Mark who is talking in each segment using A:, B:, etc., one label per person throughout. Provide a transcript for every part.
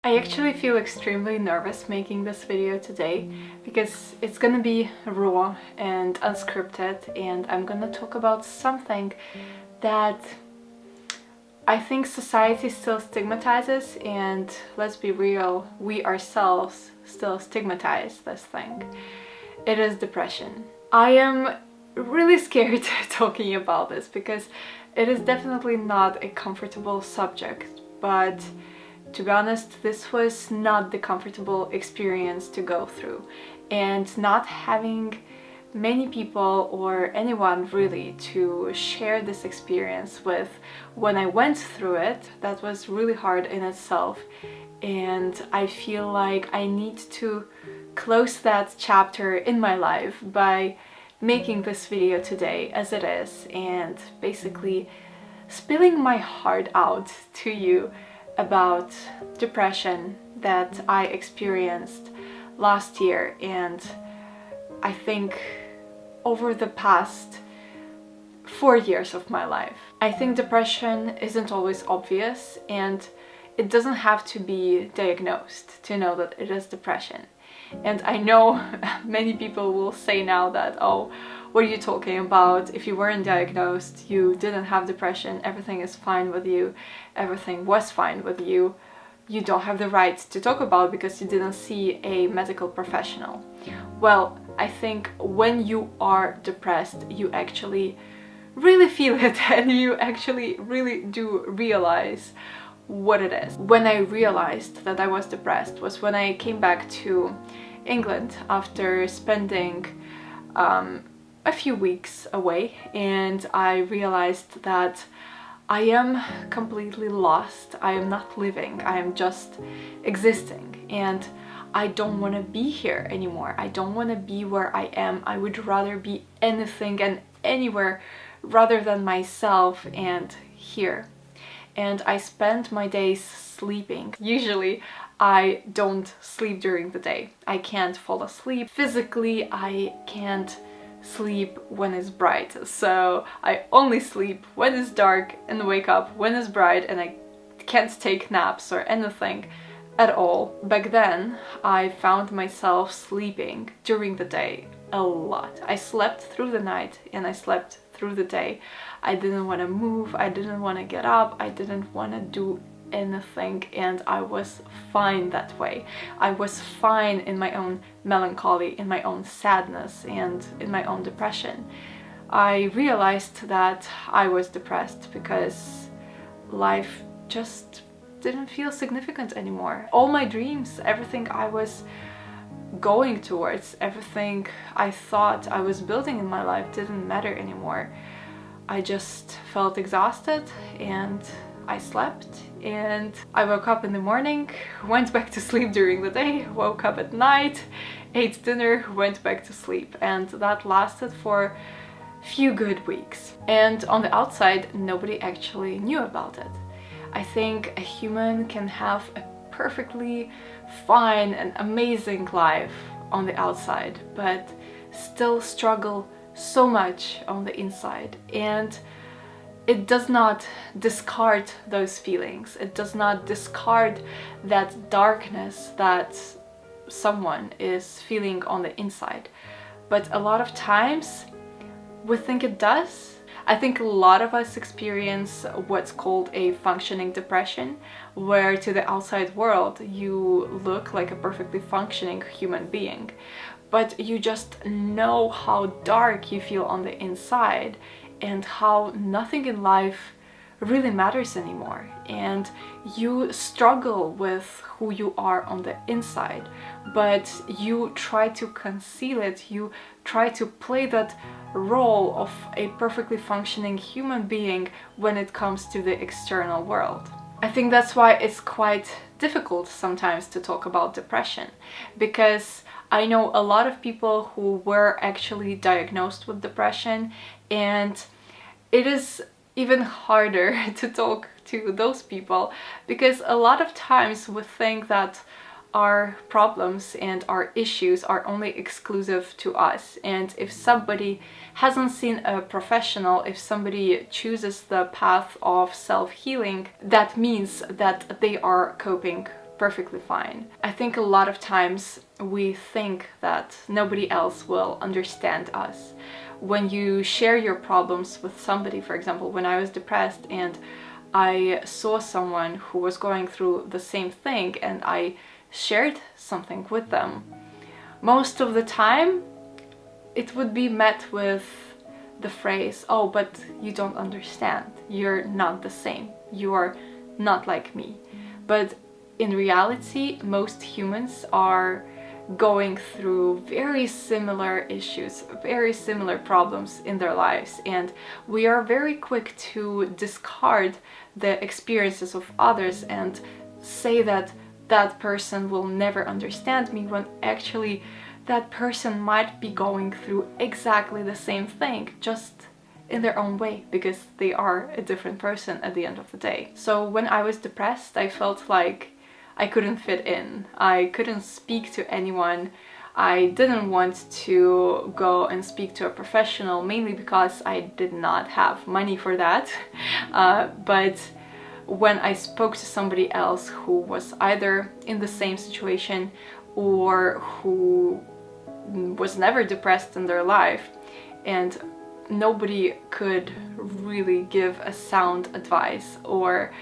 A: I actually feel extremely nervous making this video today because it's gonna be raw and unscripted, and I'm gonna talk about something that I think society still stigmatizes, and let's be real, we ourselves still stigmatize this thing. It is depression. I am really scared talking about this because it is definitely not a comfortable subject, but to be honest, this was not the comfortable experience to go through, and not having many people or anyone really to share this experience with when I went through it, that was really hard in itself. And I feel like I need to close that chapter in my life by making this video today as it is, and basically spilling my heart out to you about depression that I experienced last year, and I think over the past 4 years of my life. I think depression isn't always obvious, and it doesn't have to be diagnosed to know that it is depression. And I know many people will say now that, oh, what are you talking about? If you weren't diagnosed, you didn't have depression, everything is fine with you, everything was fine with you, you don't have the right to talk about it because you didn't see a medical professional. Well, I think when you are depressed, you actually really feel it, and you actually really do realize what it is. When I realized that I was depressed was when I came back to England after spending a few weeks away, and I realized that I am completely lost. I am not living, I am just existing, and I don't want to be here anymore. I don't want to be where I am. I would rather be anything and anywhere rather than myself and here. And I spend my days sleeping. Usually I don't sleep during the day. I can't fall asleep. Physically, I can't sleep when it's bright. So I only sleep when it's dark and wake up when it's bright, and I can't take naps or anything at all. Back then, I found myself sleeping during the day a lot. I slept through the night and I slept through the day. I didn't want to move, I didn't want to get up, I didn't want to do anything, and I was fine that way. I was fine in my own melancholy, in my own sadness, and in my own depression. I realized that I was depressed because life just didn't feel significant anymore. All my dreams, everything I was going towards, everything I thought I was building in my life didn't matter anymore. I just felt exhausted, and I slept, and I woke up in the morning, went back to sleep during the day, woke up at night, ate dinner, went back to sleep, and that lasted for a few good weeks. And on the outside, nobody actually knew about it. I think a human can have a perfectly fine and amazing life on the outside, but still struggle so much on the inside. And it does not discard those feelings. It does not discard that darkness that someone is feeling on the inside. But a lot of times we think it does. I think a lot of us experience what's called a functioning depression, where to the outside world you look like a perfectly functioning human being, but you just know how dark you feel on the inside, and how nothing in life really matters anymore, and you struggle with who you are on the inside, but you try to conceal it. You try to play that role of a perfectly functioning human being when it comes to the external world. I think that's why it's quite difficult sometimes to talk about depression, because I know a lot of people who were actually diagnosed with depression, and it is even harder to talk to those people because a lot of times we think that our problems and our issues are only exclusive to us, and if somebody hasn't seen a professional, if somebody chooses the path of self-healing, that means that they are coping perfectly fine. I think a lot of times we think that nobody else will understand us. When you share your problems with somebody, for example, when I was depressed and I saw someone who was going through the same thing and I shared something with them, most of the time it would be met with the phrase, "Oh, but you don't understand. You're not the same. You're not like me." But in reality, most humans are going through very similar issues, very similar problems in their lives, and we are very quick to discard the experiences of others and say that that person will never understand me, when actually that person might be going through exactly the same thing, just in their own way, because they are a different person at the end of the day. So when I was depressed, I felt like I couldn't fit in. I couldn't speak to anyone. I didn't want to go and speak to a professional, mainly because I did not have money for that. But when I spoke to somebody else who was either in the same situation or who was never depressed in their life, and nobody could really give a sound advice or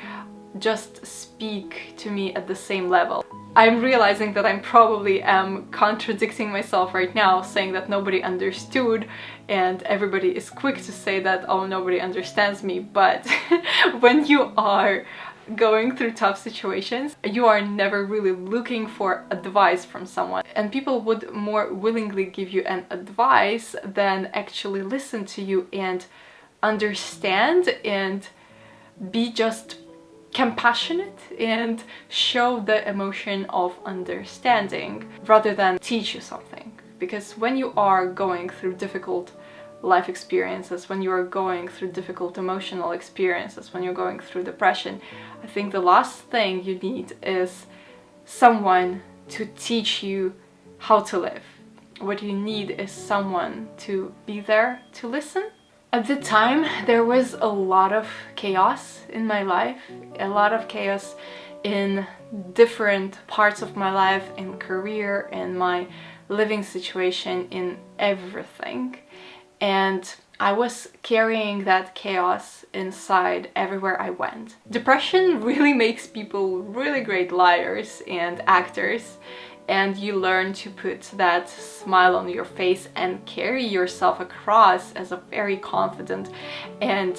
A: just speak to me at the same level. I'm realizing that I probably am contradicting myself right now, saying that nobody understood, and everybody is quick to say that, "Oh, nobody understands me." But when you are going through tough situations, you are never really looking for advice from someone, and people would more willingly give you an advice than actually listen to you and understand and be just compassionate and show the emotion of understanding rather than teach you something. Because when you are going through difficult life experiences, when you are going through difficult emotional experiences, when you're going through depression, I think the last thing you need is someone to teach you how to live. What you need is someone to be there to listen. At the time, there was a lot of chaos in my life, a lot of chaos in different parts of my life, in career, in my living situation, in everything. And I was carrying that chaos inside everywhere I went. Depression really makes people really great liars and actors, and you learn to put that smile on your face and carry yourself across as a very confident and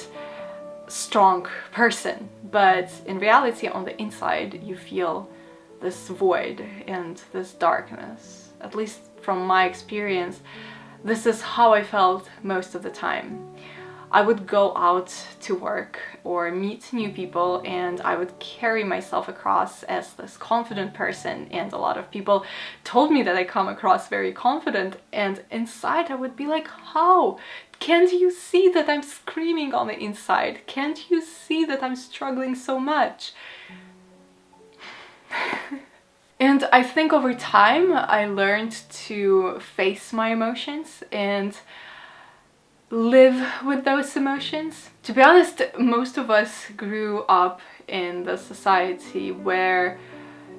A: strong person. But in reality, on the inside, you feel this void and this darkness. At least from my experience, this is how I felt most of the time. I would go out to work or meet new people, and I would carry myself across as this confident person, and a lot of people told me that I come across very confident, and inside I would be like, how? Can't you see that I'm screaming on the inside? Can't you see that I'm struggling so much? And I think over time I learned to face my emotions and live with those emotions. To be honest, most of us grew up in the society where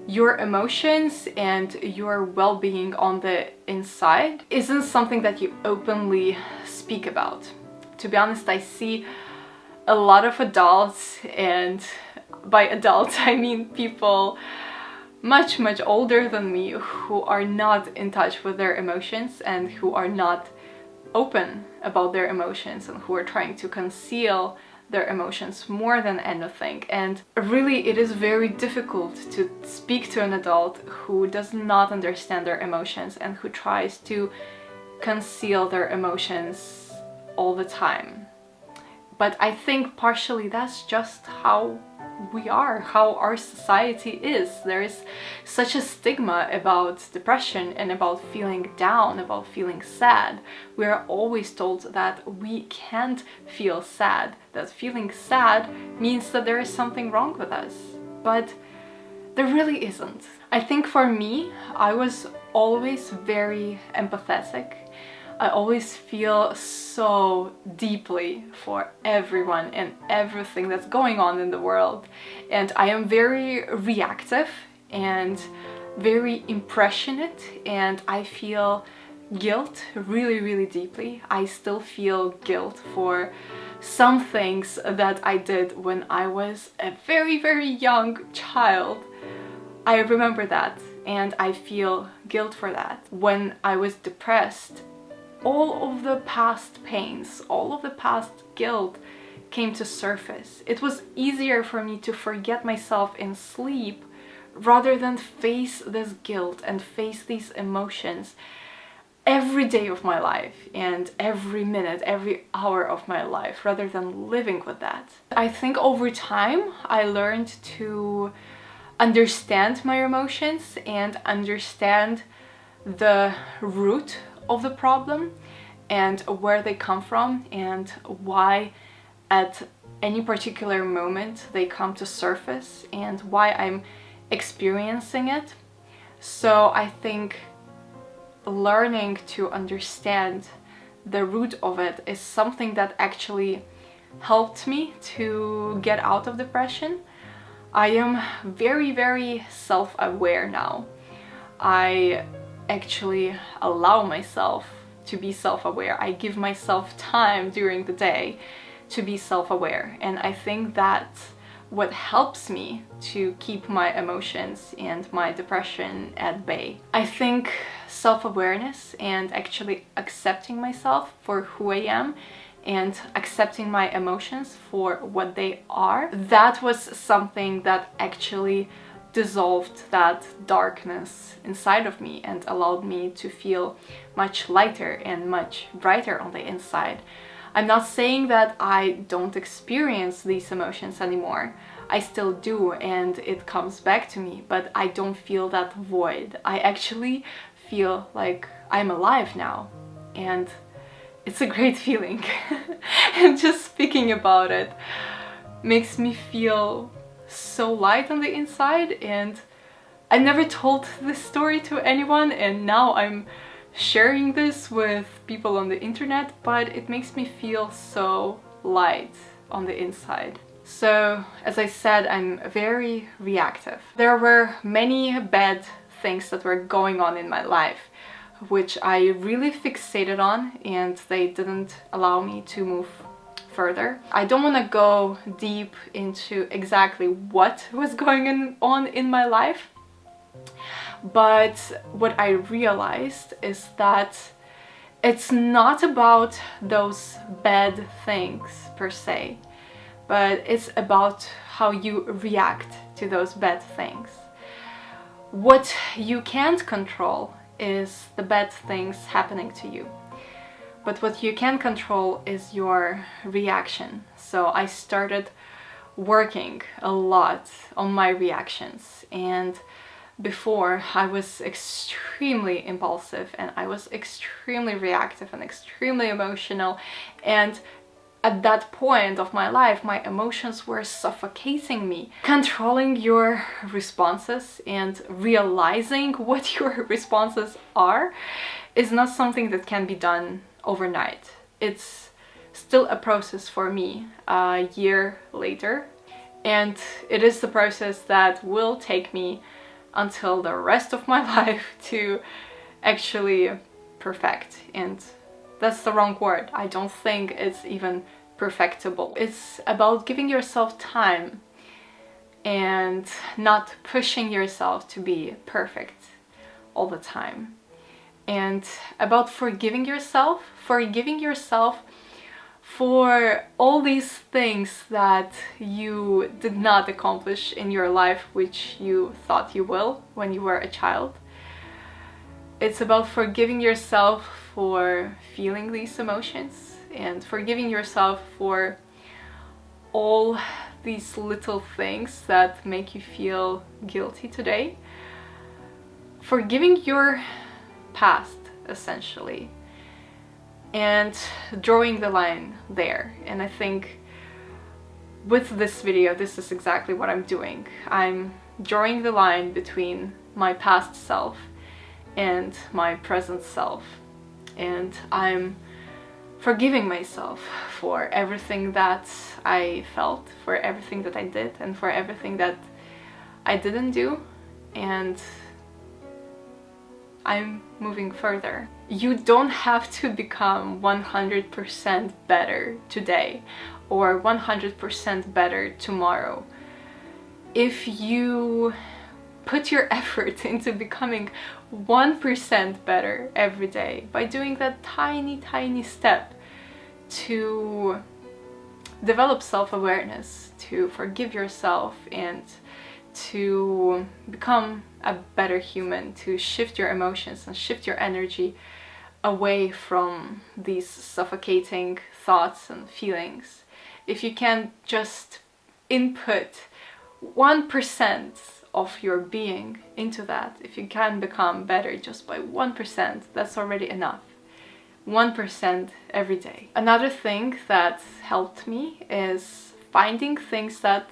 A: your emotions and your well-being on the inside isn't something that you openly speak about. To be honest, I see a lot of adults, and by adults I mean people much older than me, who are not in touch with their emotions and who are not open about their emotions and who are trying to conceal their emotions more than anything. And really, it is very difficult to speak to an adult who does not understand their emotions and who tries to conceal their emotions all the time. But I think partially that's just how we are, how our society is. There is such a stigma about depression and about feeling down, about feeling sad. We are always told that we can't feel sad, that feeling sad means that there is something wrong with us. But there really isn't. I think for me, I was always very empathetic. I always feel so deeply for everyone and everything that's going on in the world. And I am very reactive and very impressionate, and I feel guilt really deeply. I still feel guilt for some things that I did when I was a very young child. I remember that and I feel guilt for that. When I was depressed, all of the past pains, all of the past guilt came to surface. It was easier for me to forget myself in sleep rather than face this guilt and face these emotions every day of my life and every minute, every hour of my life, rather than living with that. I think over time I learned to understand my emotions and understand the root of the problem and where they come from and why at any particular moment they come to surface and why I'm experiencing it. So I think learning to understand the root of it is something that actually helped me to get out of depression. I am very self-aware now. I actually allow myself to be self-aware. I give myself time during the day to be self-aware, and I think that's what helps me to keep my emotions and my depression at bay. I think self-awareness and actually accepting myself for who I am and accepting my emotions for what they are, that was something that actually dissolved that darkness inside of me and allowed me to feel much lighter and much brighter on the inside. I'm not saying that I don't experience these emotions anymore. I still do, and it comes back to me, but I don't feel that void. I actually feel like I'm alive now, and it's a great feeling. And just speaking about it makes me feel so light on the inside, and I never told this story to anyone, and now I'm sharing this with people on the internet, but it makes me feel so light on the inside. So, as I said, I'm very reactive. There were many bad things that were going on in my life, which I really fixated on, and they didn't allow me to move further. I don't want to go deep into exactly what was going on in my life, but what I realized is that it's not about those bad things per se, but it's about how you react to those bad things. What you can't control is the bad things happening to you, but what you can control is your reaction. So I started working a lot on my reactions, and before I was extremely impulsive and I was extremely reactive and extremely emotional, and at that point of my life my emotions were suffocating me. Controlling your responses and realizing what your responses are is not something that can be done overnight. It's still a process for me a year later, and it is the process that will take me until the rest of my life to actually perfect. And that's the wrong word. I don't think it's even perfectible. It's about giving yourself time and not pushing yourself to be perfect all the time. And about forgiving yourself for all these things that you did not accomplish in your life, which you thought you will when you were a child. It's about forgiving yourself for feeling these emotions and forgiving yourself for all these little things that make you feel guilty today. Forgiving your past, essentially, and drawing the line there. And I think with this video, this is exactly what I'm doing. I'm drawing the line between my past self and my present self, and I'm forgiving myself for everything that I felt, for everything that I did, and for everything that I didn't do. and I'm moving further. You don't have to become 100% better today or 100% better tomorrow. If you put your effort into becoming 1% better every day by doing that tiny step to develop self-awareness, to forgive yourself, and to become a better human, to shift your emotions and shift your energy away from these suffocating thoughts and feelings. If you can just input 1% of your being into that, if you can become better just by 1%, that's already enough. 1% every day. Another thing that helped me is finding things that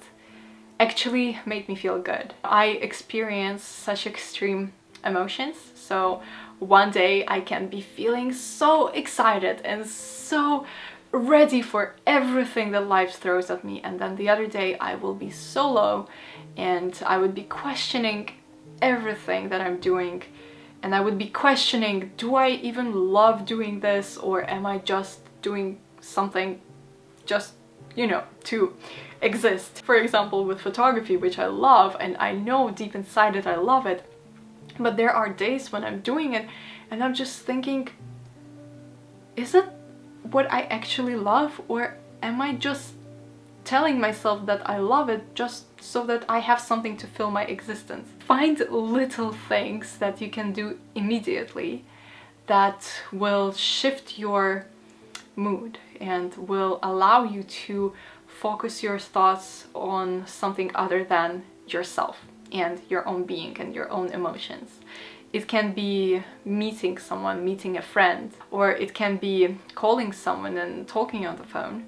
A: actually made me feel good. I experience such extreme emotions, so one day I can be feeling so excited and so ready for everything that life throws at me, and then the other day I will be so low and I would be questioning everything that I'm doing, and I would be questioning, do I even love doing this, or am I just doing something just, you know, to exist? For example, with photography, which I love, and I know deep inside that I love it, but there are days when I'm doing it and I'm just thinking, is it what I actually love, or am I just telling myself that I love it just so that I have something to fill my existence? Find little things that you can do immediately that will shift your mood and will allow you to focus your thoughts on something other than yourself and your own being and your own emotions. It can be meeting someone, meeting a friend, or it can be calling someone and talking on the phone.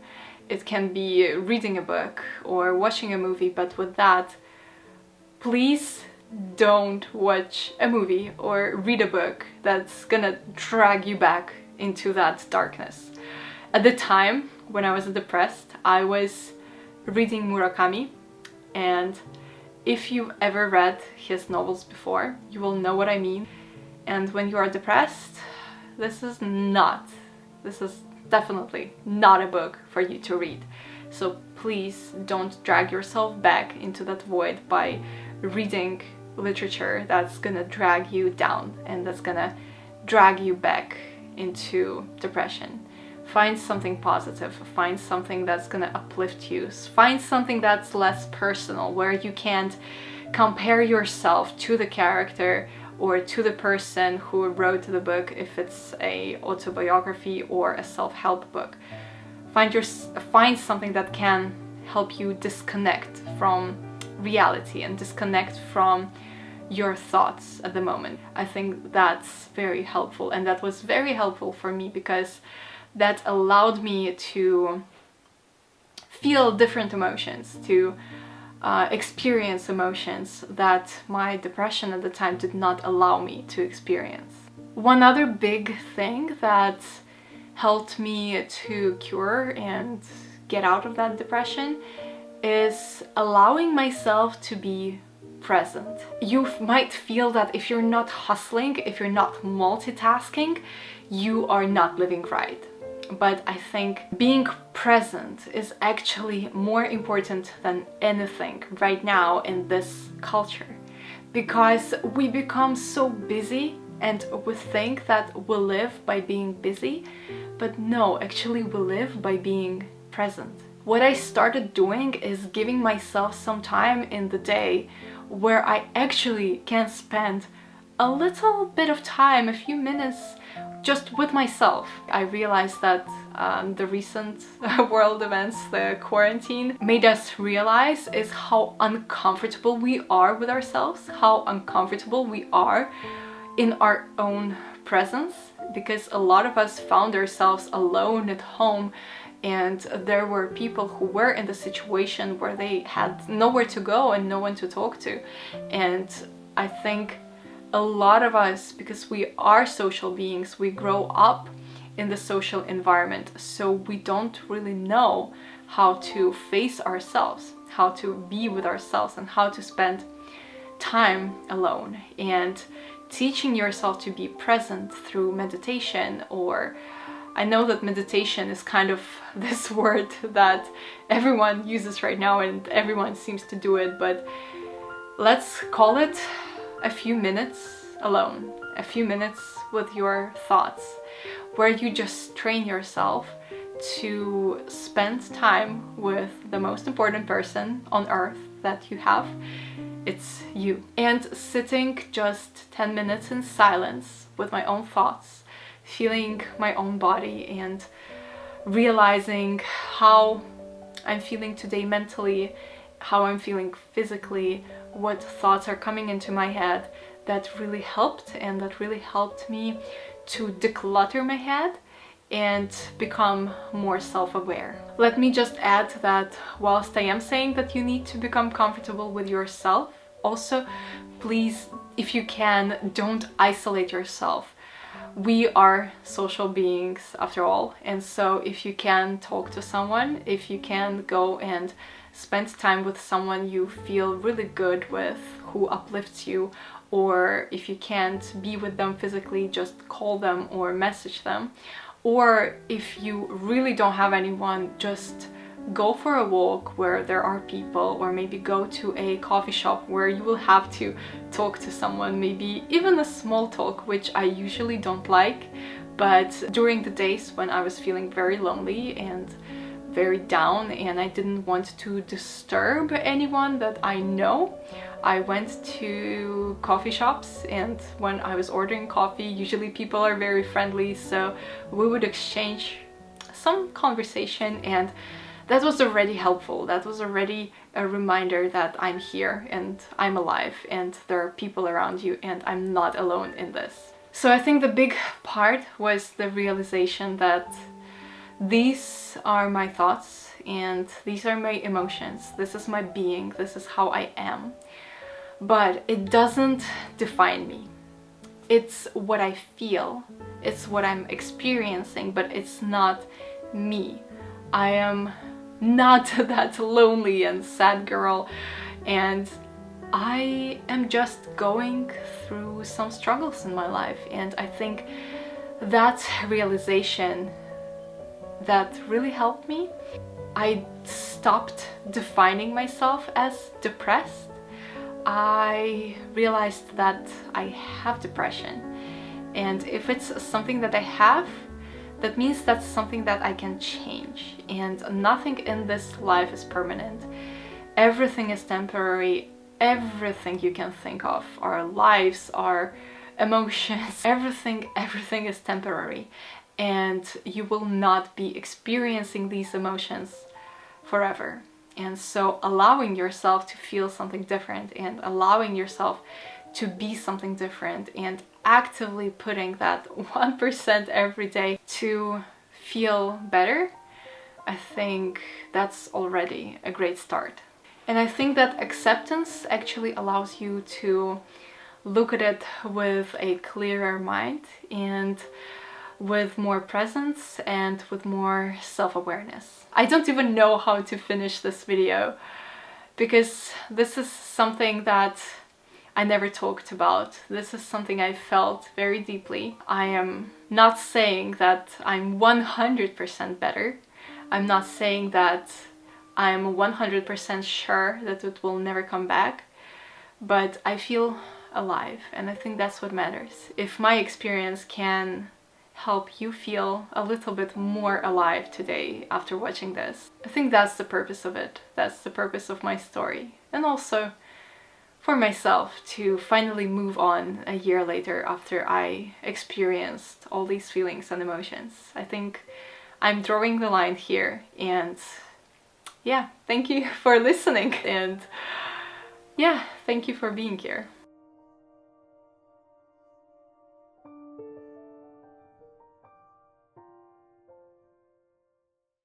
A: It can be reading a book or watching a movie, but with that, please don't watch a movie or read a book that's gonna drag you back into that darkness. At the time when I was depressed, I was reading Murakami, and if you've ever read his novels before, you will know what I mean. And when you are depressed, this is definitely not a book for you to read. So please don't drag yourself back into that void by reading literature that's gonna drag you down and that's gonna drag you back into depression. Find something positive, find something that's gonna uplift you, find something that's less personal, where you can't compare yourself to the character or to the person who wrote the book, if it's a autobiography or a self-help book. Find something that can help you disconnect from reality and disconnect from your thoughts at the moment. I think that's very helpful, and that was very helpful for me because that allowed me to feel different emotions, to experience emotions that my depression at the time did not allow me to experience. One other big thing that helped me to cure and get out of that depression is allowing myself to be present. You might feel that if you're not hustling, if you're not multitasking, you are not living right. But I think being present is actually more important than anything right now in this culture, because we become so busy and we think that we live by being busy, but no, actually we live by being present. What I started doing is giving myself some time in the day where I actually can spend a little bit of time, a few minutes, just with myself. I realized that the recent world events, the quarantine, made us realize is how uncomfortable we are with ourselves, how uncomfortable we are in our own presence, because a lot of us found ourselves alone at home, and there were people who were in the situation where they had nowhere to go and no one to talk to. And I think a lot of us, because we are social beings, we grow up in the social environment, so we don't really know how to face ourselves, how to be with ourselves, and how to spend time alone and teaching yourself to be present through meditation. Or I know that meditation is kind of this word that everyone uses right now and everyone seems to do it, but let's call it a few minutes alone, a few minutes with your thoughts, where you just train yourself to spend time with the most important person on earth that you have. It's you. And sitting just 10 minutes in silence with my own thoughts, feeling my own body and realizing how I'm feeling today mentally, how I'm feeling physically, what thoughts are coming into my head, that really helped. And that really helped me to declutter my head and become more self-aware. Let me just add that whilst I am saying that you need to become comfortable with yourself, also please, if you can, don't isolate yourself. We are social beings after all, and so if you can talk to someone, if you can go and spend time with someone you feel really good with, who uplifts you, or if you can't be with them physically, just call them or message them. Or if you really don't have anyone, just go for a walk where there are people, or maybe go to a coffee shop where you will have to talk to someone, maybe even a small talk, which I usually don't like. But during the days when I was feeling very lonely and very down and I didn't want to disturb anyone that I know, I went to coffee shops, and when I was ordering coffee, usually people are very friendly, so we would exchange some conversation, and that was already helpful. That was already a reminder that I'm here and I'm alive and there are people around you and I'm not alone in this. So I think the big part was the realization that these are my thoughts and these are my emotions. This is my being. This is how I am. But it doesn't define me. It's what I feel. It's what I'm experiencing, but it's not me. I am not that lonely and sad girl, and I am just going through some struggles in my life. And I think that realization that really helped me. I stopped defining myself as depressed. I realized that I have depression, and if it's something that I have, that means that's something that I can change, and nothing in this life is permanent. Everything is temporary. Everything you can think of, our lives, our emotions, everything is temporary, and you will not be experiencing these emotions forever. And so allowing yourself to feel something different and allowing yourself to be something different and actively putting that 1% every day to feel better, I think that's already a great start. And I think that acceptance actually allows you to look at it with a clearer mind and with more presence and with more self-awareness. I don't even know how to finish this video because this is something that I never talked about. This is something I felt very deeply. I am not saying that I'm 100% better. I'm not saying that I'm 100% sure that it will never come back, but I feel alive, and I think that's what matters. If my experience can help you feel a little bit more alive today after watching this, I think that's the purpose of it. That's the purpose of my story. And also for myself to finally move on a year later after I experienced all these feelings and emotions. I think I'm drawing the line here, and yeah, thank you for listening, and yeah, thank you for being here.